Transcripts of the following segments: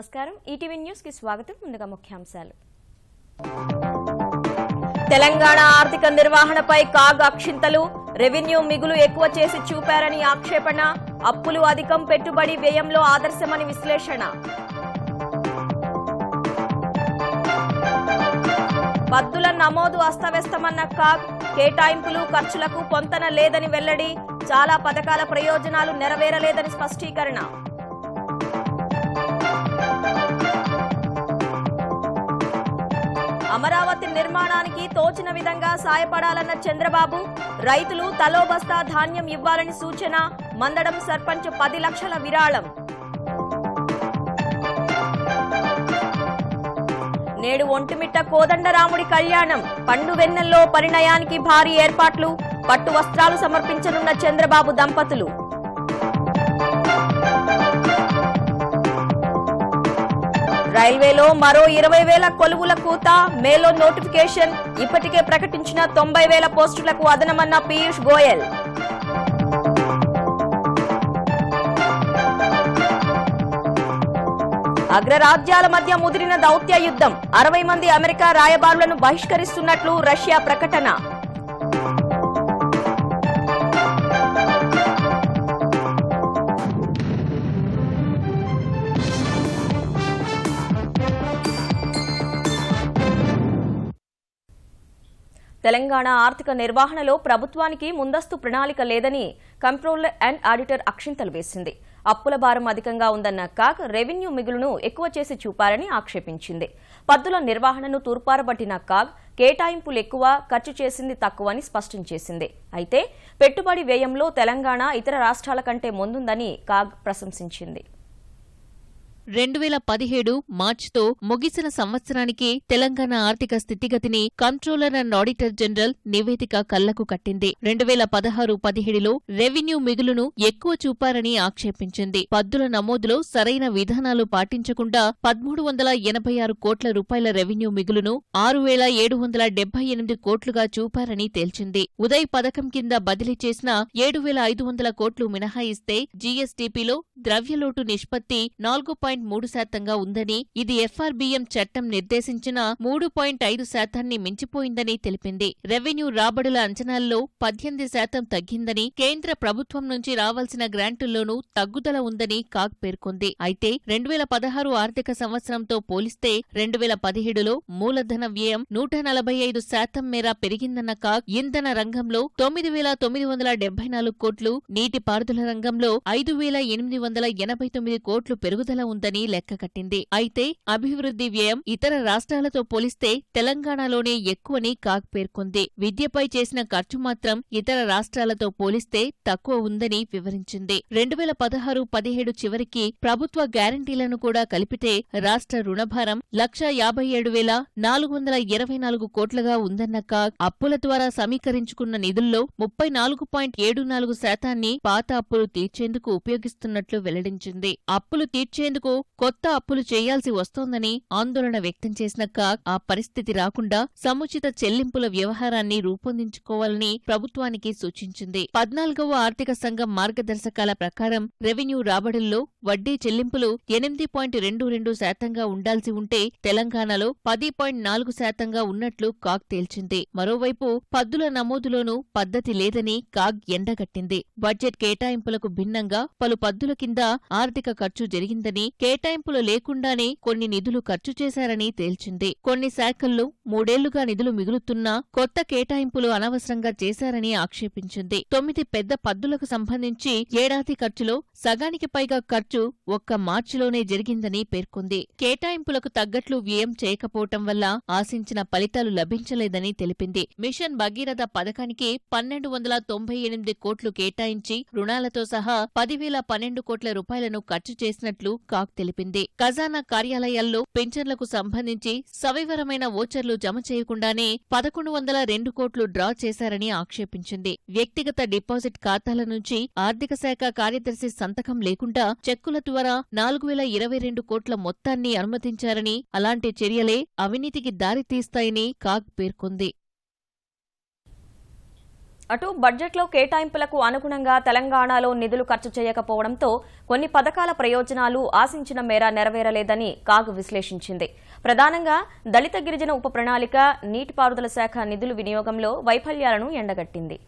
నమస్కారం ETV news కి స్వాగతం ముందుగా ముఖ్యాంశాలు తెలంగాణ ఆర్థిక నిర్వహణపై కాగ్ అక్షింతలు రెవెన్యూ మిగులు ఎక్కువ చేసి చూపారని ఆక్షేపణ అప్పులు అధికం పెట్టుబడి వ్యయంలో ఆదర్శమని విశ్లేషణ పద్దుల నమోదు అస్తవ్యస్తమన్న కాగ్ కేటాయింపులు ఖర్చులకు పొంతన లేదని వెల్లడి చాలా పథకాల ప్రయోజనాలు నెరవేరలేదని స్పష్టీకరణ అమరావతి నిర్మాణానికి తోచిన విధంగా సాయపడాలన్న చంద్రబాబు రైతులు తలో బస్తా ధాన్యం ఇవ్వాలని సూచన మందడం సర్పంచ్ 10 లక్షల విరాళం నేడు ఒంటిమిట్ట కోదండరాముడి కళ్యాణం పండు వెన్నెల్లో పరిణయానికి భారీ ఏర్పాట్లు పట్టు వస్త్రాలు సమర్పించనున్న చంద్రబాబు దంపతులు రైల్వేలో మరో 20,000 కొలువుల కూత మేలో నోటిఫికేషన్ ఇప్పటికే ప్రకటించిన 90,000 పోస్టులకు అదనమన్న పీయూష్ గోయల్ అగ్రరాజ్యాల మధ్య ముదిరిన దౌత్య యుద్ధం 60 మంది అమెరికా రాయబారులను బహిష్కరిస్తున్నట్లు రష్యా ప్రకటన తెలంగాణ ఆర్థిక నిర్వహణలో ప్రభుత్వానికి ముందస్తు ప్రణాళిక లేదని కంట్రోలర్ అండ్ ఆడిటర్ అక్షింతలు వేసింది. అప్పుల భారం అధికంగా ఉందన్న కాగ్ రెవెన్యూ మిగులును ఎక్కువ చేసి చూపారని ఆక్షేపించింది. పద్దుల నిర్వహణను తూర్పారబట్టిన కాగ్ కేటాయింపులు ఎక్కువ ఖర్చు చేసింది తక్కువని స్పష్టం చేసింది. అయితే పెట్టుబడి వ్యయంలో తెలంగాణ ఇతర రాష్ట్రాల కంటే ముందుందని కాగ్ ప్రశంసించింది. 2017 మార్చితో ముగిసిన సంవత్సరానికి తెలంగాణ ఆర్థిక స్థితిగతిని కంట్రోలర్ అండ్ ఆడిటర్ జనరల్ నివేదిక కళ్లకు కట్టింది. 2016-17లో రెవెన్యూ మిగులును ఎక్కువ చూపారని ఆక్షేపించింది. పద్దుల నమోదులో సరైన విధానాలు పాటించకుండా 1,386 కోట్ల రూపాయల రెవెన్యూ మిగులును 6,778 కోట్లుగా చూపారని తేల్చింది. ఉదయ్ పథకం కింద బదిలీ చేసిన 7,500 కోట్లు మినహాయిస్తే జీఎస్టీపీలో ద్రవ్యలోటు నిష్పత్తి 4.3% ఉందని, ఇది ఎఫ్ఆర్బీఎం చట్టం నిర్దేశించిన 3.5% మించిపోయిందని తెలిపింది. రెవెన్యూ రాబడుల అంచనాల్లో 18% తగ్గిందని, కేంద్ర ప్రభుత్వం నుంచి రావాల్సిన గ్రాంటుల్లోనూ తగ్గుదల ఉందని కాగ్ పేర్కొంది. అయితే 2016 ఆర్థిక సంవత్సరంతో పోలిస్తే 2017లో మూలధన వ్యయం 145% మేర పెరిగిందన్న కాగ్ ఇంధన రంగంలో 9,974 కోట్లు, నీటిపారుదల రంగంలో 5,889 కోట్లు పెరుగుదల ఉందని లెక్కకట్టింది. అయితే అభివృద్ధి వ్యయం ఇతర రాష్ట్రాలతో పోలిస్తే తెలంగాణలోనే ఎక్కువని కాగ్ పేర్కొంది. విద్యపై చేసిన ఖర్చు మాత్రం ఇతర రాష్ట్రాలతో పోలిస్తే తక్కువ ఉందని వివరించింది. 2016-17 చివరికి ప్రభుత్వ గ్యారంటీలను కూడా కలిపితే రాష్ట్ర రుణభారం 1,57,424 కోట్లుగా ఉందన్న కాగ్ అప్పుల ద్వారా సమీకరించుకున్న నిధుల్లో 34.74% పాత అప్పులు తీర్చేందుకు ఉపయోగిస్తున్నట్లు వెల్లడించింది. అప్పులు తీర్చేందుకు కొత్త అప్పులు చేయాల్సి వస్తోందని ఆందోళన వ్యక్తం చేసిన కాగ్ ఆ పరిస్థితి రాకుండా సముచిత చెల్లింపుల వ్యవహారాన్ని రూపొందించుకోవాలని ప్రభుత్వానికి సూచించింది. 14వ ఆర్థిక సంఘం మార్గదర్శకాల ప్రకారం రెవెన్యూ రాబడుల్లో వడ్డీ చెల్లింపులు 8.22% ఉండాల్సి ఉంటే తెలంగాణలో 10.4% ఉన్నట్లు కాగ్ తేల్చింది. మరోవైపు పద్దుల నమోదులోనూ పద్ధతి లేదని కాగ్ ఎండగట్టింది. బడ్జెట్ కేటాయింపులకు భిన్నంగా పలు పద్దుల కింద ఆర్థిక ఖర్చు జరిగిందని, కేటాయింపులు లేకుండానే కొన్ని నిధులు ఖర్చు చేశారని తేల్చింది. కొన్ని శాఖల్లో 3 ఏళ్లుగా నిధులు మిగులుతున్నా కొత్త కేటాయింపులు అనవసరంగా చేశారని ఆక్షేపించింది. 9 పెద్ద పద్దులకు సంబంధించి ఏడాది ఖర్చులో సగానికి పైగా ఖర్చు ఒక్క మార్చిలోనే జరిగిందని పేర్కొంది. కేటాయింపులకు తగ్గట్లు వ్యయం చేయకపోవటం వల్ల ఆశించిన ఫలితాలు లభించలేదని తెలిపింది. మిషన్ భగీరథ పథకానికి 1,298 కోట్లు కేటాయించి రుణాలతో సహా 10,012 కోట్ల రూపాయలను ఖర్చు చేసినట్లు కాగ్ తెలిపింది. ఖజానా కార్యాలయాల్లో పింఛన్లకు సంబంధించి సవివరమైన ఓచర్లు జమ చేయకుండానే 1,102 కోట్లు డ్రా చేశారని ఆక్షేపించింది. వ్యక్తిగత డిపాజిట్ ఖాతాల నుంచి ఆర్థిక శాఖ కార్యదర్శి సంతకం లేకుండా చెక్కుల ద్వారా 4,022 కోట్ల మొత్తాన్ని అనుమతించారని, అలాంటి చర్యలే అవినీతికి దారితీస్తాయని కాగ్ పేర్కొంది. అటు బడ్జెట్లో కేటాయింపులకు అనుగుణంగా తెలంగాణలో నిధులు ఖర్చు చేయకపోవడంతో కొన్ని పథకాల ప్రయోజనాలు ఆశించిన మేర నెరవేరలేదని కాగ్ విశ్లేషించింది. ప్రధానంగా దళిత గిరిజన ఉప ప్రణాళిక, నీటిపారుదల శాఖ నిధుల వినియోగంలో వైఫల్యాలను ఎండగట్టింది.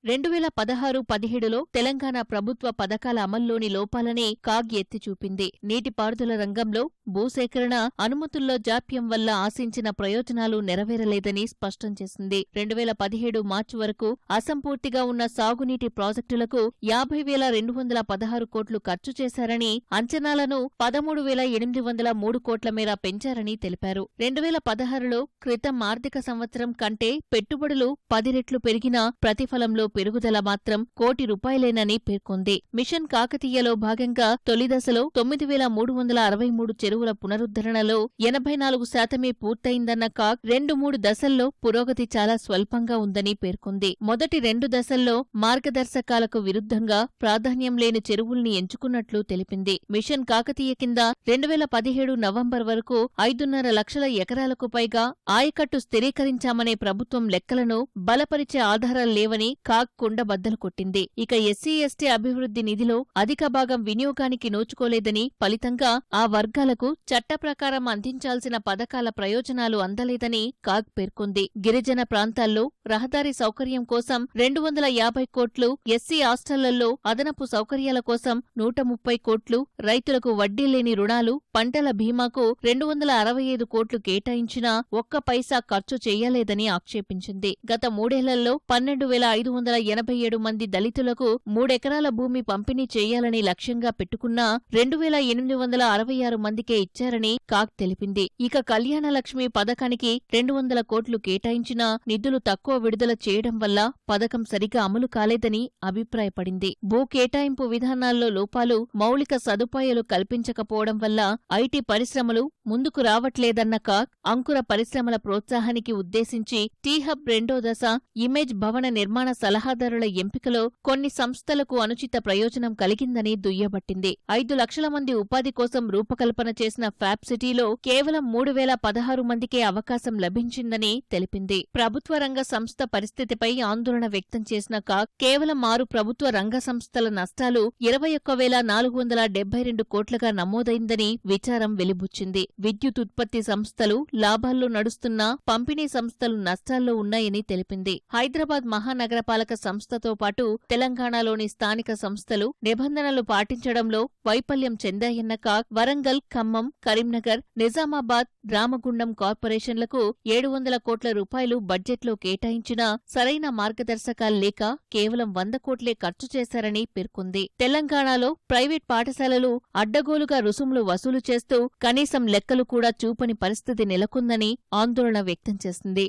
2016-17లో తెలంగాణ ప్రభుత్వ పథకాల అమల్లోని లోపాలనే కాగ్ ఎత్తి చూపింది. నీటిపారుదల రంగంలో భూసేకరణ, అనుమతుల్లో జాప్యం వల్ల ఆశించిన ప్రయోజనాలు నెరవేరలేదని స్పష్టం చేసింది. 2017 మార్చి వరకు అసంపూర్తిగా ఉన్న సాగునీటి ప్రాజెక్టులకు 50,216 కోట్లు ఖర్చు చేశారని, అంచనాలను 13,803 కోట్ల మేర పెంచారని తెలిపారు. 2016లో క్రితం ఆర్థిక సంవత్సరం కంటే పెట్టుబడులు 10 రెట్లు పెరిగినా ప్రతిఫలంలో పెరుగుదల మాత్రం ₹1,00,00,000 పేర్కొంది. మిషన్ కాకతీయలో భాగంగా తొలి దశలో 9,363 చెరువుల పునరుద్ధరణలో 84% పూర్తయిందన్న కాగ్ 2-3 దశల్లో పురోగతి చాలా స్వల్పంగా ఉందని పేర్కొంది. మొదటి 2 దశల్లో మార్గదర్శకాలకు విరుద్ధంగా ప్రాధాన్యం లేని చెరువుల్ని ఎంచుకున్నట్లు తెలిపింది. మిషన్ కాకతీయ కింద 2017 నవంబర్ వరకు 5.5 లక్షల ఎకరాలకు పైగా ఆయకట్టు స్థిరీకరించామనే ప్రభుత్వం లెక్కలను బలపరిచే ఆధారాలు లేవని కాగ్ కుండబద్దలు కొట్టింది. ఇక ఎస్సీ/ఎస్టీ అభివృద్ధి నిధిలో అధిక భాగం వినియోగానికి నోచుకోలేదని, ఫలితంగా ఆ వర్గాలకు చట్ట ప్రకారం అందించాల్సిన పథకాల ప్రయోజనాలు అందలేదని కాగ్ పేర్కొంది. గిరిజన ప్రాంతాల్లో రహదారి సౌకర్యం కోసం 250 కోట్లు, ఎస్సీ హాస్టళ్లలో అదనపు సౌకర్యాల కోసం 130 కోట్లు, రైతులకు వడ్డీ లేని రుణాలు, పంటల బీమాకు 265 కోట్లు కేటాయించినా ఒక్క పైసా ఖర్చు చేయలేదని ఆక్షేపించింది. గత 3 ఏళ్లలో 12,587 మంది దళితులకు 3 ఎకరాల భూమి పంపిణీ చేయాలని లక్ష్యంగా పెట్టుకున్నా 2,866 మందికే ఇచ్చారని కాగ్ తెలిపింది. ఇక కళ్యాణ లక్ష్మి పథకానికి 200 కోట్లు కేటాయించినా నిధులు తక్కువ విడుదల చేయడం వల్ల పథకం సరిగా అమలు కాలేదని అభిప్రాయపడింది. భూ కేటాయింపు విధానాల్లో లోపాలు, మౌలిక సదుపాయాలు కల్పించకపోవడం వల్ల ఐటీ పరిశ్రమలు ముందుకు రావట్లేదన్న కాగ్, అంకుర పరిశ్రమల ప్రోత్సాహానికి ఉద్దేశించి టీ-హబ్ 2వ దశ, ఇమేజ్ భవన నిర్మాణ సలహాదారుల ఎంపికలో కొన్ని సంస్థలకు అనుచిత ప్రయోజనం కలిగిందని దుయ్యబట్టింది. 5 లక్షల మంది ఉపాధి కోసం రూపకల్పన చేసిన ఫ్యాబ్ సిటీలో కేవలం 3,016 మందికే అవకాశం లభించిందని తెలిపింది. ప్రభుత్వ రంగ సంస్థ పరిస్థితిపై ఆందోళన వ్యక్తం చేసిన కాగ్, కేవలం 6 ప్రభుత్వ రంగ సంస్థల నష్టాలు 21,472 కోట్లుగా నమోదైందని విచారం వెలిబుచ్చింది. విద్యుత్ ఉత్పత్తి సంస్థలు లాభాల్లో నడుస్తున్నా పంపిణీ సంస్థలు నష్టాల్లో ఉన్నాయని తెలిపింది. హైదరాబాద్ మహానగరపాలక సంస్థతో పాటు తెలంగాణలోని స్థానిక సంస్థలు నిబంధనలు పాటించడంలో వైఫల్యం చెందాయన్న కాగ్, వరంగల్, ఖమ్మం, కరీంనగర్, నిజామాబాద్, రామగుండం కార్పొరేషన్లకు 700 కోట్ల రూపాయలు బడ్జెట్లో కేటాయించినా సరైన మార్గదర్శకాలు లేక కేవలం 100 కోట్లే ఖర్చు చేశారని పేర్కొంది. తెలంగాణలో ప్రైవేట్ పాఠశాలలు అడ్డగోలుగా రుసుములు వసూలు చేస్తూ కనీసం లెక్కలు కూడా చూపని పరిస్థితి నెలకొందని ఆందోళన వ్యక్తం చేసింది.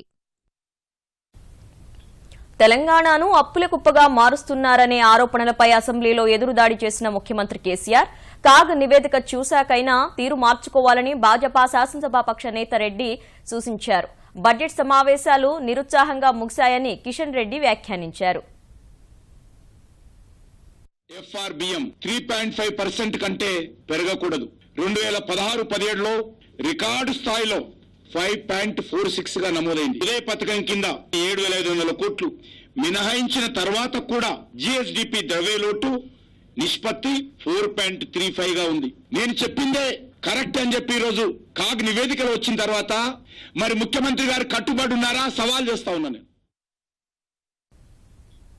తెలంగాణను అప్పుల కుప్పగా మారుస్తున్నారనే ఆరోపణలపై అసెంబ్లీలో ఎదురుదాడి చేసిన ముఖ్యమంత్రి కేసీఆర్, కాగ్ నివేదిక చూశాకైనా తీరు మార్చుకోవాలని భాజపా శాసనసభాపక్ష నేత రెడ్డి సూచించారు. బడ్జెట్ సమావేశాలు నిరుత్సాహంగా ముగిశాయని కిషన్ రెడ్డి వ్యాఖ్యానించారు. ఎఫ్ఆర్బిఎం 3.5% కంటే పెరగకూడదు. 2016-17లో రికార్డు స్థాయిలో 5.46 గా నమోదైంది. ఇదే పథకం కింద 7,500 కోట్లు మినహాయించిన తర్వాత కూడా జిఎస్డిపి ద్రవ్యలోటు నిష్పత్తి 4.35 గా ఉంది. నేను చెప్పిందే కరెక్ట్ అని చెప్పి ఈరోజు కాగ్ నివేదికలు వచ్చిన తర్వాత మరి ముఖ్యమంత్రి గారు కట్టుబడి ఉన్నారా సవాల్ చేస్తా ఉన్నాను.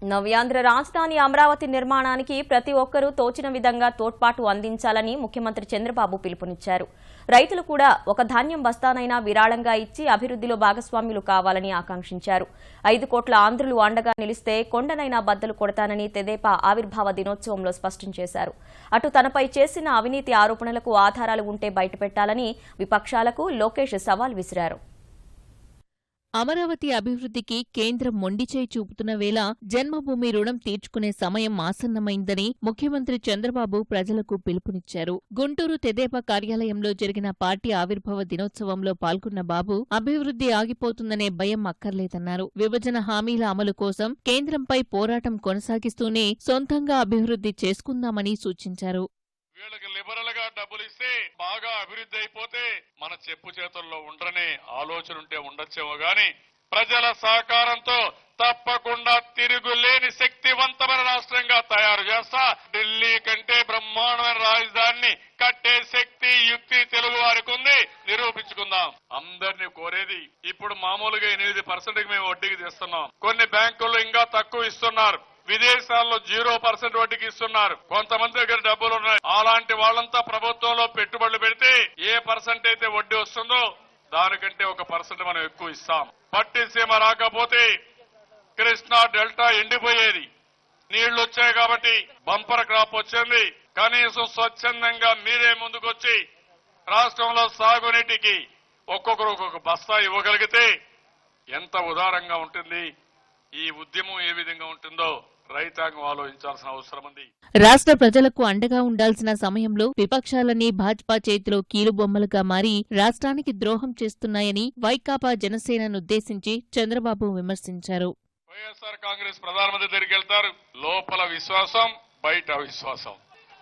నవ్యాంధ్ర రాజధాని అమరావతి నిర్మాణానికి ప్రతి ఒక్కరూ తోచిన విధంగా తోడ్పాటు అందించాలని ముఖ్యమంత్రి చంద్రబాబు పిలుపునిచ్చారు. రైతులు కూడా ఒక ధాన్యం బస్తానైనా విరాళంగా ఇచ్చి అభివృద్ధిలో భాగస్వామ్యులు కావాలని ఆకాంక్షించారు. 5 కోట్ల ఆంధ్రులు అండగా నిలిస్తే కొండనైనా బద్దలు కొడతానని తెదేపా ఆవిర్భావ దినోత్సవంలో స్పష్టం చేశారు. అటు తనపై చేసిన అవినీతి ఆరోపణలకు ఆధారాలు ఉంటే బయటపెట్టాలని విపక్షాలకు లోకేష్ సవాల్ విసిరారు. అమరావతి అభివృద్ధికి కేంద్రం మొండిచేయి చూపుతున్న వేళ జన్మభూమి రుణం తీర్చుకునే సమయం ఆసన్నమైందని ముఖ్యమంత్రి చంద్రబాబు ప్రజలకు పిలుపునిచ్చారు. గుంటూరు తెదేపా కార్యాలయంలో జరిగిన పార్టీ ఆవిర్భావ దినోత్సవంలో పాల్గొన్న బాబు, అభివృద్ధి ఆగిపోతుందనే భయం అక్కర్లేదన్నారు. విభజన హామీల అమలు కోసం కేంద్రంపై పోరాటం కొనసాగిస్తూనే సొంతంగా అభివృద్ధి చేసుకుందామని సూచించారు. వీళ్ళకి లిబరల్ గా డబ్బులు ఇస్తే బాగా అభివృద్ధి అయిపోతే మన చెప్పు చేతుల్లో ఉండరనే ఆలోచన ఉంటే ఉండొచ్చేమో గాని ప్రజల సహకారంతో తప్పకుండా తిరుగులేని శక్తివంతమైన రాష్ట్రంగా తయారు చేస్తా. ఢిల్లీ కంటే బ్రహ్మాండమైన రాజధానిని కట్టే శక్తి, యుక్తి తెలుగు వారికి ఉంది. నిరూపించుకుందాం. అందరినీ కోరేది, ఇప్పుడు మామూలుగా 8% మేము వడ్డీకి తెస్తున్నాం. కొన్ని బ్యాంకుల్లో ఇంకా తక్కువ ఇస్తున్నారు. విదేశాల్లో 0% వడ్డీకి ఇస్తున్నారు. కొంతమంది దగ్గర డబ్బులు ఉన్నాయి. అలాంటి వాళ్ళంతా ప్రభుత్వంలో పెట్టుబడులు పెడితే ఏ పర్సెంట్ అయితే వడ్డీ వస్తుందో దానికంటే 1% మనం ఎక్కువ ఇస్తాం. పట్టిసీమ రాకపోతే కృష్ణా డెల్టా ఎండిపోయేది. నీళ్లు వచ్చాయి కాబట్టి బంపర్ క్రాప్ వచ్చింది. కనీసం స్వచ్ఛందంగా మీరే ముందుకొచ్చి రాష్ట్రంలో సాగునీటికి ఒక్కొక్కరు ఒక్కొక్క బస్తా ఇవ్వగలిగితే ఎంత ఉదారంగా ఉంటుంది. ఈ ఉద్యమం ఏ విధంగా ఉంటుందో రైతాంగం ఆలోచించాల్సిన అవసరం ఉంది. రాష్ట్ర ప్రజలకు అండగా ఉండాల్సిన సమయంలో విపక్షాలన్నీ భాజపా చేతిలో కీలుబొమ్మలుగా మారి రాష్ట్రానికి ద్రోహం చేస్తున్నాయని వైకాపా జనసేననుద్దేశించి చంద్రబాబు విమర్శించారు. వైఎస్ఆర్ కాంగ్రెస్ ప్రధానమంత్రి దగ్గరికి వెళ్తారు. లోపల విశ్వాసం, బయట అవిశ్వాసం.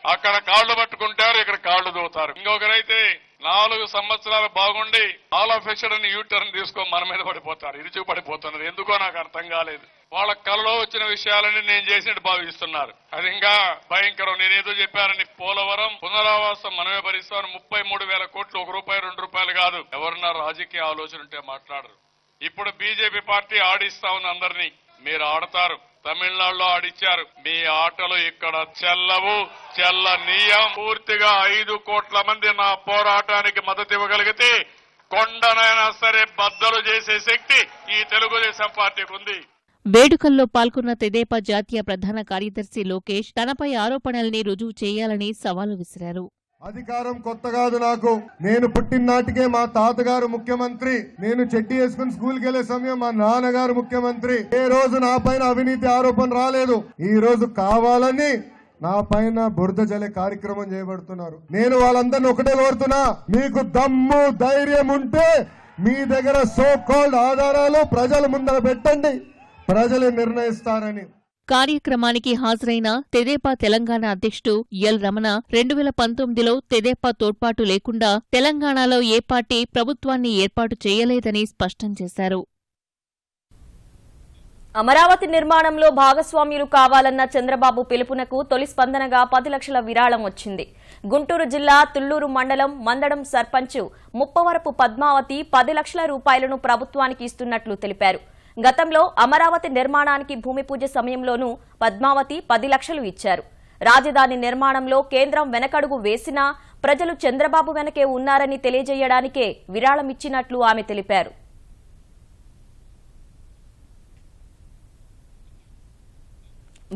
అక్కడ కాళ్లు పట్టుకుంటారు, ఇక్కడ కాళ్లు దూతారు. ఇంకొకరైతే 4 సంవత్సరాలు బాగుండి ఆల్ ఆఫ్ ఎ యూటర్న్ తీసుకొని మన మీద పడిపోతారు. ఇరుచు పడిపోతున్నారు. ఎందుకో నాకు అర్థం కాలేదు. వాళ్ళ కలలో వచ్చిన విషయాలని నేను చేసినట్టు భావిస్తున్నారు. అది ఇంకా భయంకరం. నేనేదో చెప్పానని పోలవరం పునరావాసం మనమే భరిస్తాను. 33,000 కోట్లు, ₹1 ₹2 కాదు. ఎవరన్నా రాజకీయ ఆలోచన ఉంటే మాట్లాడరు. ఇప్పుడు బీజేపీ పార్టీ ఆడిస్తా ఉంది అందరినీ. మీరు ఆడతారు. తమిళనాడులో ఆడిచ్చారు. మీ ఆటలు ఇక్కడ చెల్లవు, చెల్లనీయం. పూర్తిగా 5 కోట్ల మంది నా పోరాటానికి మద్దతు ఇవ్వగలిగితే కొండనైనా సరే బద్దలు చేసే శక్తి ఈ తెలుగుదేశం పార్టీకి ఉంది. వేడుకల్లో పాల్గొన్న తెదేపా జాతీయ ప్రధాన కార్యదర్శి లోకేష్ తనపై ఆరోపణల్ని రుజువు చేయాలని సవాలు విసిరారు. అధికారం కొత్త కాదు నాకు. నేను పుట్టిననాటికే మా తాతగారు ముఖ్యమంత్రి. నేను చెడ్డీ వేసుకుని స్కూల్కి వెళ్లే సమయం మా నాన్నగారు ముఖ్యమంత్రి. ఏ రోజు నా పైన అవినీతి ఆరోపణ రాలేదు. ఈ రోజు కావాలని నా పైన బురద జల్లే కార్యక్రమం చేయబడుతున్నారు. నేను వాళ్ళందరినీ ఒకటే కోరుతున్నా, మీకు దమ్ము ధైర్యం ఉంటే మీ దగ్గర సో కాల్డ్ ఆధారాలు ప్రజల ముందర పెట్టండి. ప్రజలు నిర్ణయిస్తారని. కార్యక్రమానికి హాజరైన తెదేపా తెలంగాణ అధ్యక్షుడు ఎల్ రమణ 2019లో తెదేపా తోడ్పాటు లేకుండా తెలంగాణలో ఏ పార్టీ ప్రభుత్వాన్ని ఏర్పాటు చేయలేదని స్పష్టం చేశారు. అమరావతి నిర్మాణంలో భాగస్వామ్యులు కావాలన్న చంద్రబాబు పిలుపునకు తొలి స్పందనగా 10 లక్షల విరాళం వచ్చింది. గుంటూరు జిల్లా తుళ్లూరు మండలం మందడం సర్పంచ్ ముప్పవరపు పద్మావతి 10 లక్షల రూపాయలను ప్రభుత్వానికి ఇస్తున్నట్లు తెలిపారు. గతంలో అమరావతి నిర్మాణానికి భూమి పూజ సమయంలోనూ పద్మావతి 10 లక్షలు ఇచ్చారు. రాజధాని నిర్మాణంలో కేంద్రం వెనకడుగు వేసినా ప్రజలు చంద్రబాబు వెనకే ఉన్నారని తెలియజేయడానికే విరాళమిచ్చినట్లు ఆమె తెలిపారు.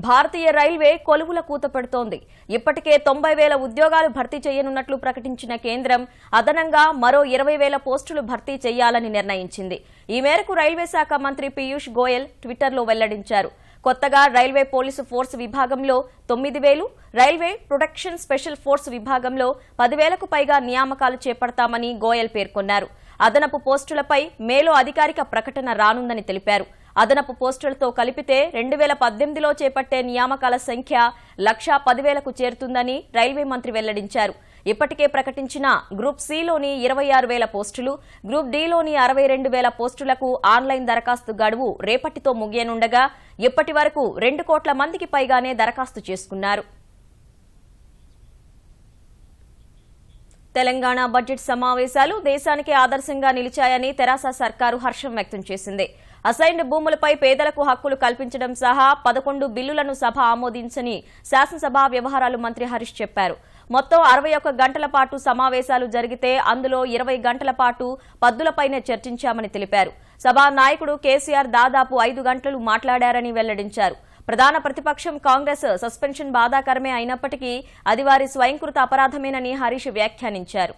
భారతీయ రైల్వే కొలువుల కూత పెడుతోంది. ఇప్పటికే 90,000 ఉద్యోగాలు భర్తీ చేయనున్నట్లు ప్రకటించిన కేంద్రం అదనంగా మరో 20,000 పోస్టులు భర్తీ చేయాలని నిర్ణయించింది. ఈ మేరకు రైల్వే శాఖ మంత్రి పీయూష్ గోయల్ ట్విట్టర్లో వెల్లడించారు. కొత్తగా రైల్వే పోలీసు ఫోర్స్ విభాగంలో 9,000, రైల్వే ప్రొటెక్షన్ స్పెషల్ ఫోర్స్ విభాగంలో 10,000కు పైగా నియామకాలు చేపడతామని గోయల్ పేర్కొన్నారు. అదనపు పోస్టులపై మేలో అధికారిక ప్రకటన రానుందని తెలిపారు. అదనపు పోస్టులతో కలిపితే 2018లో చేపట్టే నియామకాల సంఖ్య 110,000కు చేరుతుందని రైల్వే మంత్రి వెల్లడించారు. ఇప్పటికే ప్రకటించిన గ్రూప్ సిలోని 26,000 పోస్టులు, గ్రూప్ డిలోని 62,000 పోస్టులకు ఆన్లైన్ దరఖాస్తు గడువు రేపటితో ముగియనుండగా ఇప్పటి వరకు 2 కోట్ల మందికి పైగానే దరఖాస్తు చేసుకున్నారు. తెలంగాణ బడ్జెట్ సమావేశాలు దేశానికే ఆదర్శంగా నిలిచాయని తెరాస సర్కారు హర్షం వ్యక్తం చేసింది. అసైన్డ్ భూములపై పేదలకు హక్కులు కల్పించడం సహా 11 బిల్లులను సభ ఆమోదించని శాసనసభ వ్యవహారాలు మంత్రి హరీష్ చెప్పారు. మొత్తం 61 గంటల పాటు సమావేశాలు జరిగితే అందులో 20 గంటల పాటు పద్దులపైనే చర్చించామని తెలిపారు. సభా నాయకుడు కేసీఆర్ దాదాపు 5 గంటలు మాట్లాడారని వెల్లడించారు. ప్రధాన ప్రతిపక్షం కాంగ్రెస్ సస్పెన్షన్ బాధాకరమే అయినప్పటికీ అది వారి స్వయంకృత అపరాధమేనని హరీష్ వ్యాఖ్యానించారు.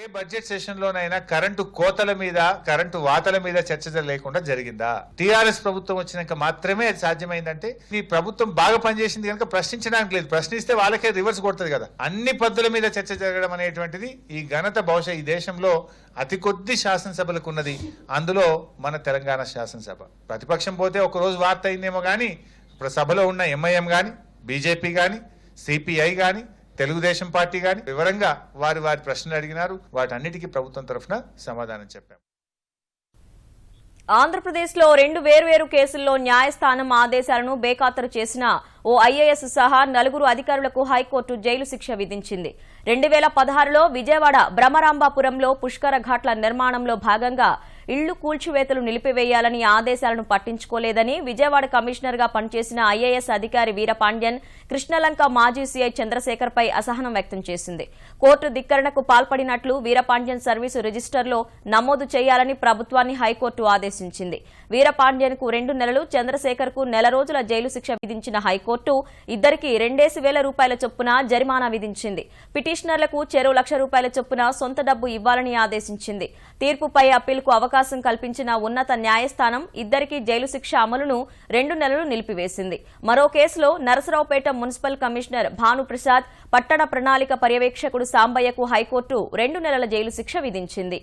ఏ బడ్జెట్ సెషన్ లోనైనా కరెంటు కోతల మీద, కరెంటు వాతల మీద చర్చ లేకుండా జరిగిందా? టీఆర్ఎస్ ప్రభుత్వం వచ్చినాక మాత్రమే అది సాధ్యమైందంటే ఈ ప్రభుత్వం బాగా పనిచేసింది కనుక ప్రశ్నించడానికి లేదు. ప్రశ్నిస్తే వాళ్ళకే రివర్స్ కొడుతుంది కదా. అన్ని పద్ధతుల మీద చర్చ జరగడం అనేటువంటిది ఈ ఘనత బహుశా ఈ దేశంలో అతి కొద్ది శాసనసభలకు ఉన్నది. అందులో మన తెలంగాణ శాసనసభ. ప్రతిపక్షం పోతే ఒక రోజు వార్త అయిందేమో కానీ సభలో ఉన్న ఎంఐఎం గాని, బీజేపీ గాని, సిపిఐ గాని, తెలుగుదేశం పార్టీ గాని వివరంగా వారి ప్రశ్నలు అడిగినారు. వాటన్నిటికీ ప్రభుత్వం తరఫున సమాధానం చెప్పాం. ఆంధ్రప్రదేశ్లో 2 వేర్వేరు కేసుల్లో న్యాయస్థానం ఆదేశాలను బేఖాతరు చేసిన ఓ ఐఏఎస్ సహా 4 అధికారులకు హైకోర్టు జైలు శిక్ష విధించింది. 2016లో విజయవాడ బ్రహ్మరాంబాపురంలో పుష్కర ఘాట్ల నిర్మాణంలో భాగంగా ఇళ్లు కూల్చివేతలు నిలిపివేయాలని ఆదేశాలను పట్టించుకోలేదని విజయవాడ కమిషనర్గా పనిచేసిన ఐఏఎస్ అధికారి వీరపాండ్యన్ కృష్ణలంక మాజీ సీఐ చంద్రశేఖర్పై అసహనం వ్యక్తం చేసింది. కోర్టు ధిక్కరణకు పాల్పడినట్లు వీరపాండ్యన్ సర్వీసు రిజిస్టర్లో నమోదు చేయాలని ప్రభుత్వాన్ని హైకోర్టు ఆదేశించింది. వీరపాండ్యన్కు 2 నెలలు, చంద్రశేఖర్కు నెల రోజుల జైలు శిక్ష విధించిన హైకోర్టు ఇద్దరికీ 2,000 రూపాయల చొప్పున జరిమానా విధించింది. పిటిషనర్లకు చెరో ₹1,00,000 చొప్పున సొంత డబ్బు ఇవ్వాలని ఆదేశించింది. తీర్పుపై అప్పీలుకు అవకాశం కల్పించిన ఉన్నత న్యాయస్థానం ఇద్దరికీ జైలు శిక్ష అమలును 2 నెలలు నిలిపివేసింది. మరో కేసులో నరసరావుపేట మున్సిపల్ కమిషనర్ భానుప్రసాద్, పట్టణ ప్రణాళిక పర్యవేక్షకుడు సాంబయ్యకు హైకోర్టు 2 నెలల జైలు శిక్ష విధించింది.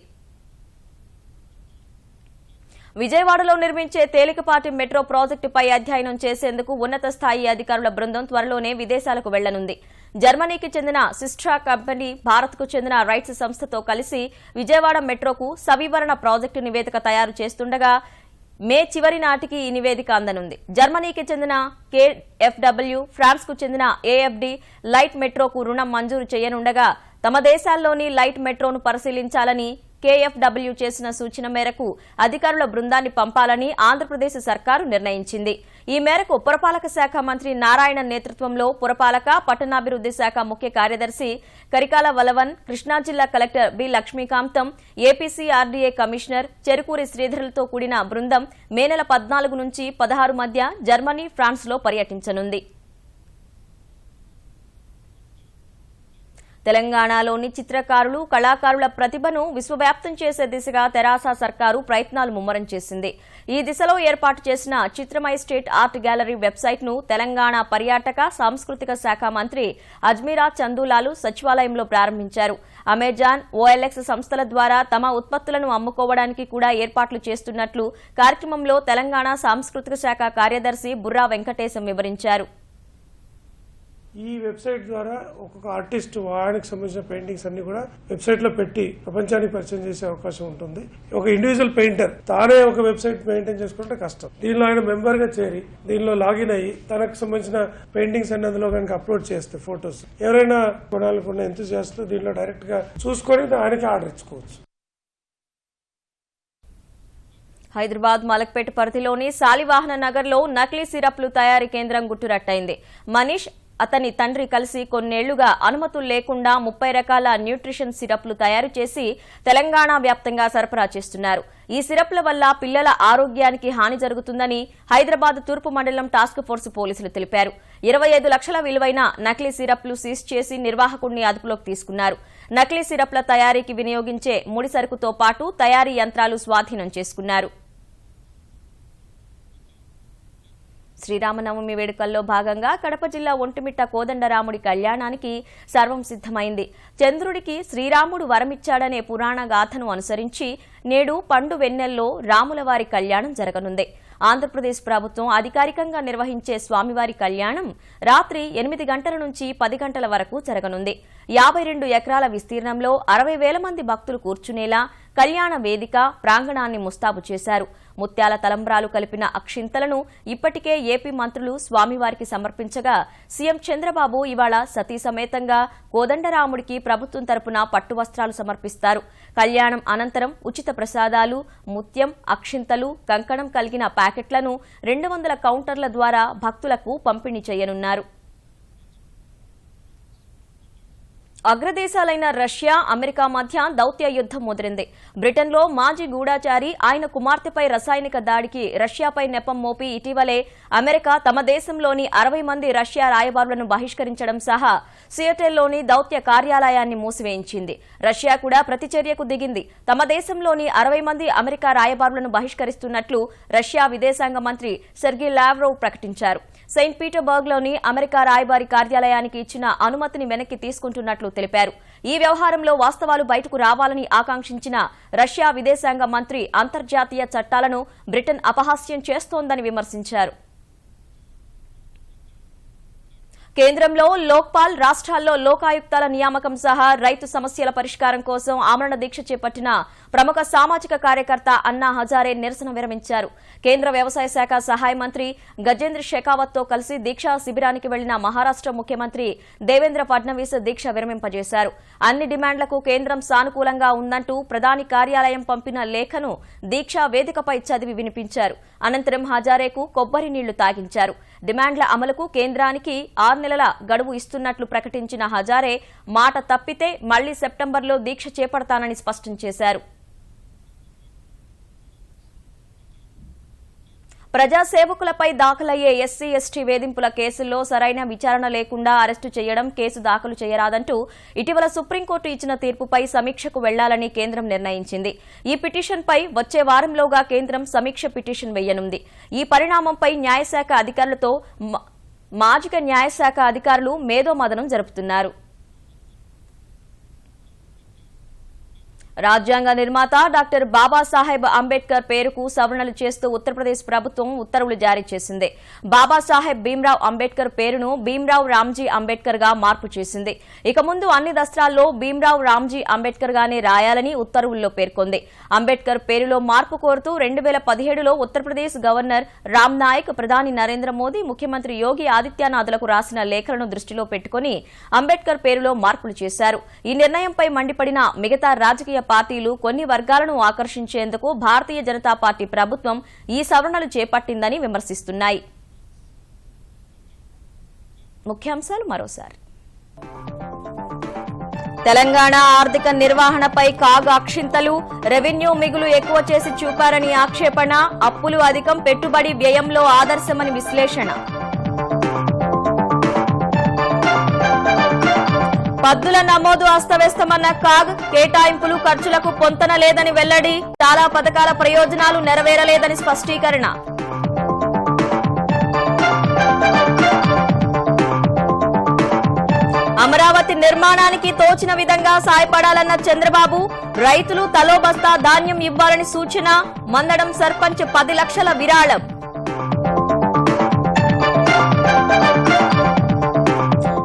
విజయవాడలో నిర్మించే తేలికపాటి మెట్రో ప్రాజెక్టుపై అధ్యయనం చేసేందుకు ఉన్నత స్థాయి అధికారుల బృందం త్వరలోనే విదేశాలకు వెళ్లనుంది. జర్మనీకి చెందిన సిస్ట్రా కంపెనీ, భారత్కు చెందిన రైట్స్ సంస్థతో కలిసి విజయవాడ మెట్రోకు సవివరణ ప్రాజెక్టు నివేదిక తయారు చేస్తుండగా మే చివరి నాటికి ఈ నివేదిక అందనుంది. జర్మనీకి చెందిన KfW, ఫ్రాన్స్కు చెందిన AFD లైట్ మెట్రోకు రుణం మంజూరు చేయనుండగా తమ దేశాల్లోని లైట్ మెట్రోను పరిశీలించాలని KfW చేసిన సూచన మేరకు అధికారుల బృందాన్ని పంపాలని ఆంధ్రప్రదేశ్ సర్కారు నిర్ణయించింది. ఈ మేరకు పురపాలక శాఖ మంత్రి నారాయణ నేతృత్వంలో పురపాలక, పట్టణాభివృద్ధి శాఖ ముఖ్య కార్యదర్శి కరికాల వలవన్, కృష్ణా జిల్లా collector B Lakshmikantham, APCRDA commissioner Cherukuri శ్రీధర్లతో కూడిన బృందం మే నెల 14 నుంచి 16 మధ్య జర్మనీ, ఫ్రాన్స్లో పర్యటించనుంది. తెలంగాణలోని చిత్రకారులు, కళాకారుల ప్రతిభను విశ్వవ్యాప్తం చేసే దిశగా తెరాస సర్కారు ప్రయత్నాలు ముమ్మరం చేసింది. ఈ దిశలో ఏర్పాటు చేసిన చిత్రమై స్టేట్ ఆర్ట్ గ్యాలరీ వెబ్సైట్ను తెలంగాణ పర్యాటక, సాంస్కృతిక శాఖ మంత్రి అజ్మీరా చందూలాలు సచివాలయంలో ప్రారంభించారు. అమెజాన్, OLX సంస్థల ద్వారా తమ ఉత్పత్తులను అమ్ముకోవడానికి కూడా ఏర్పాట్లు చేస్తున్నట్లు కార్యక్రమంలో తెలంగాణ సాంస్కృతిక శాఖ కార్యదర్శి బుర్రా వెంకటేశం వివరించారు. ఈ వెబ్సైట్ ద్వారా ఒక్కొక్క ఆర్టిస్ట్ ఆయనకు సంబంధించిన పెయింటింగ్స్ అన్ని కూడా వెబ్సైట్ లో పెట్టి ప్రపంచానికి పరిచయం చేసే అవకాశం ఉంటుంది. ఒక ఇండివిజువల్ పెయింటర్ తానే ఒక వెబ్సైట్ మెయింటైన్ చేసుకుంటే కష్టం. దీనిలో ఆయన మెంబర్ గా చేరి దీనిలో లాగిన్ అయ్యి తనకు సంబంధించిన పెయింటింగ్స్ అన్ని అందులో కనుక అప్లోడ్ చేస్తే ఫొటోస్ ఎవరైనా కొనాలనుకున్న ఎంతూజియాస్ట్ దీనిలో డైరెక్ట్ గా చూసుకొని ఆయనకి ఆర్డర్ ఇచ్చుకోవచ్చు. హైదరాబాద్ మలక్పేట పరిధిలోని శాలివాహన నగర్లో నకిలీ సిరప్లు తయారీ కేంద్రం గుట్టురట్టయింది. మనీష్, అతని తండ్రి కలిసి కొన్నేళ్లుగా అనుమతులు లేకుండా 30 రకాల న్యూట్రిషన్ సిరప్లు తయారు చేసి తెలంగాణ వ్యాప్తంగా సరఫరా చేస్తున్నారు. ఈ సిరప్ల వల్ల పిల్లల ఆరోగ్యానికి హాని జరుగుతుందని హైదరాబాద్ తూర్పు మండలం టాస్క్ ఫోర్స్ పోలీసులు తెలిపారు. 25 లక్షల విలువైన నకిలీ సిరప్లు సీజ్ చేసి నిర్వాహకుడిని అదుపులోకి తీసుకున్నారు. నకిలీ సిరప్ల తయారీకి వినియోగించే ముడి సరుకుతో పాటు తయారీ యంత్రాలు స్వాధీనం చేసుకున్నారు. శ్రీరామనవమి వేడుకల్లో భాగంగా కడప జిల్లా ఒంటిమిట్ట కోదండరాముడి కళ్యాణానికి సర్వం సిద్ధమైంది. చంద్రుడికి శ్రీరాముడు వరమిచ్చాడనే పురాణ గాథను అనుసరించి నేడు పండు వెన్నెల్లో రాములవారి కళ్యాణం జరగనుంది. ఆంధ్రప్రదేశ్ ప్రభుత్వం అధికారికంగా నిర్వహించే స్వామివారి కళ్యాణం రాత్రి 8 గంటల నుంచి 10 గంటల వరకు జరగనుంది. 52 ఎకరాల విస్తీర్ణంలో 60,000 మంది భక్తులు కూర్చునేలా కళ్యాణ వేదిక, ప్రాంగణాన్ని ముస్తాబు చేశారు. ముత్యాల తలంబ్రాలు కలిపిన అక్షింతలను ఇప్పటికే ఏపీ మంత్రులు స్వామివారికి సమర్పించగా సీఎం చంద్రబాబు ఇవాళ సతీ సమేతంగా కోదండరాముడికి ప్రభుత్వం తరపున పట్టు వస్త్రాలు సమర్పిస్తారు. కళ్యాణం అనంతరం ఉచిత ప్రసాదాలు, ముత్యం, అక్షింతలు, కంకణం కలిగిన ప్యాకెట్లను 200 కౌంటర్ల ద్వారా భక్తులకు పంపిణీ చేయనున్నారు. అగ్రదేశాలైన రష్యా, అమెరికా మధ్య దౌత్య యుద్ధం ముదిరింది. బ్రిటన్లో మాజీ గూఢాచారి, ఆయన కుమార్తెపై రసాయనిక దాడికి రష్యాపై నెపం మోపి ఇటీవలే అమెరికా తమ దేశంలోని 60 మంది రష్యా రాయబారులను బహిష్కరించడం సహా సియాటెల్లోని దౌత్య కార్యాలయాన్ని మూసివేయించింది. రష్యా కూడా ప్రతిచర్యకు దిగింది. తమ దేశంలోని 60 మంది అమెరికా రాయబారులను బహిష్కరిస్తున్నట్లు రష్యా విదేశాంగ మంత్రి సెర్గీ లావ్రోవ్ ప్రకటించారు. సెయింట్ పీటర్బర్గ్లోని అమెరికా రాయబారి కార్యాలయానికి ఇచ్చిన అనుమతిని వెనక్కి తీసుకుంటున్నట్లు తెలిపారు. ఈ వ్యవహారంలో వాస్తవాలు బయటకు రావాలని ఆకాంక్షించిన రష్యా విదేశాంగ మంత్రి అంతర్జాతీయ చట్టాలను బ్రిటన్ అపహాస్యం చేస్తోందని విమర్శించారు. కేంద్రంలో లోక్పాల్, రాష్ట్రాల్లో లోకాయుక్తాల నియామకం సహా రైతు సమస్యల పరిష్కారం కోసం ఆమరణ దీక్ష చేపట్టిన ప్రముఖ సామాజిక కార్యకర్త అన్నా హజారే నిరసన విరమించారు. కేంద్ర వ్యవసాయ శాఖ సహాయ మంత్రి గజేంద్ర షెకావత్ తో కలిసి దీక్షా శిబిరానికి వెళ్లిన మహారాష్ట్ర ముఖ్యమంత్రి దేవేంద్ర ఫడ్నవీస్ దీక్ష విరమింపజేశారు. అన్ని డిమాండ్లకు కేంద్రం సానుకూలంగా ఉందంటూ ప్రధాని కార్యాలయం పంపిన లేఖను దీక్షా వేదికపై చదివి వినిపించారు. అనంతరం హజారేకు కొబ్బరి నీళ్లు తాగించారు. డిమాండ్ల అమలుకు కేంద్రానికి 6 నెలల గడువు ఇస్తున్నట్లు ప్రకటించిన హజారే మాట తప్పితే మళ్లీ సెప్టెంబర్లో దీక్ష చేపడతానని స్పష్టం చేశారు. ప్రజాసేవకులపై దాఖలయ్యే ఎస్సీ ఎస్టీ వేధింపుల కేసుల్లో సరైన విచారణ లేకుండా అరెస్టు చేయడం, కేసు దాఖలు చేయరాదంటూ ఇటీవల సుప్రీంకోర్టు ఇచ్చిన తీర్పుపై సమీక్షకు వెళ్లాలని కేంద్రం నిర్ణయించింది. ఈ పిటిషన్పై వచ్చే వారంలోగా కేంద్రం సమీక్ష పిటిషన్ వేయనుంది. ఈ పరిణామంపై న్యాయశాఖ అధికారులతో మాజిక న్యాయశాఖ అధికారులు మేధోమథనం జరుపుతున్నారు. రాజ్యాంగ నిర్మాత డాక్టర్ బాబాసాహెబ్ అంబేద్కర్ పేరుకు సవరణలు చేస్తూ ఉత్తరప్రదేశ్ ప్రభుత్వం ఉత్తర్వులు జారీ చేసింది. బాబాసాహెబ్ భీమ్రావ్ అంబేద్కర్ పేరును భీమ్రావ్ రామ్జీ అంబేద్కర్ గా మార్పు చేసింది. ఇక ముందు అన్ని దస్త్రాల్లో భీమ్రావ్ రామ్జీ అంబేద్కర్ గానే రాయాలని ఉత్తర్వుల్లో పేర్కొంది. అంబేద్కర్ పేరులో మార్పు కోరుతూ 2017లో ఉత్తరప్రదేశ్ గవర్నర్ రామ్ నాయక్ ప్రధాని నరేంద్ర మోదీ, ముఖ్యమంత్రి యోగి ఆదిత్యనాథ్లకు రాసిన లేఖలను దృష్టిలో పెట్టుకుని అంబేద్కర్ పేరులో మార్పులు చేశారు. ఈ నిర్ణయంపై మండిపడిన మిగతా రాజకీయ పార్టీలు కొన్ని వర్గాలను ఆకర్షించేందుకు భారతీయ జనతా పార్టీ ప్రభుత్వం ఈ సవరణలు చేపట్టిందని విమర్శిస్తున్నాయి. ముఖ్యాంశాలు మరోసారి. తెలంగాణ ఆర్థిక నిర్వహణపై కాగ్ అక్షింతలు, రెవెన్యూ మిగులు ఎక్కువ చేసి చూపారని ఆక్షేపణ, అప్పులు అధికం, పెట్టుబడి వ్యయంలో ఆదర్శమని విశ్లేషణ. పద్దుల నమోదు అస్తవ్యస్తమన్న కాగ్, కేటాయింపులు ఖర్చులకు పొంతన లేదని వెల్లడి, చాలా పథకాల ప్రయోజనాలు నెరవేరలేదని స్పష్టీకరణ. అమరావతి నిర్మాణానికి తోచిన విధంగా సాయపడాలన్న చంద్రబాబు, రైతులు తలో బస్తా ధాన్యం ఇవ్వాలని సూచన, మందడం సర్పంచ్ 10 లక్షల విరాళం.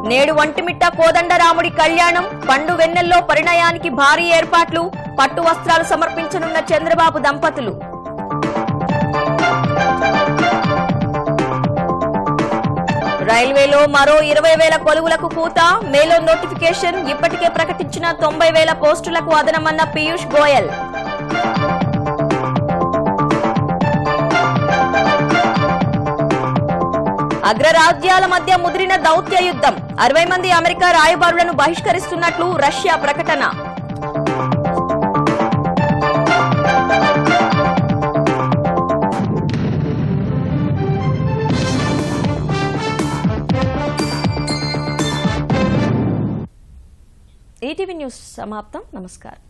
నేడు ఒంటిమిట్ట కోదండరాముడి కళ్యాణం, పండు వెన్నెల్లో పరిణయానికి భారీ ఏర్పాట్లు, పట్టు వస్త్రాలు సమర్పించనున్న చంద్రబాబు దంపతులు. రైల్వేలో మరో 20,000 కొలువులకు కూత, మేలో నోటిఫికేషన్, ఇప్పటికే ప్రకటించిన 90,000 పోస్టులకు అదనమన్న పీయూష్ గోయల్. అగ్రరాజ్యాల మధ్య ముదిరిన దౌత్య యుద్ధం, 60 మంది అమెరికా రాయబారులను బహిష్కరిస్తున్నట్లు రష్యా ప్రకటన. ఈటీవీ న్యూస్ సమాప్తం. నమస్కారం.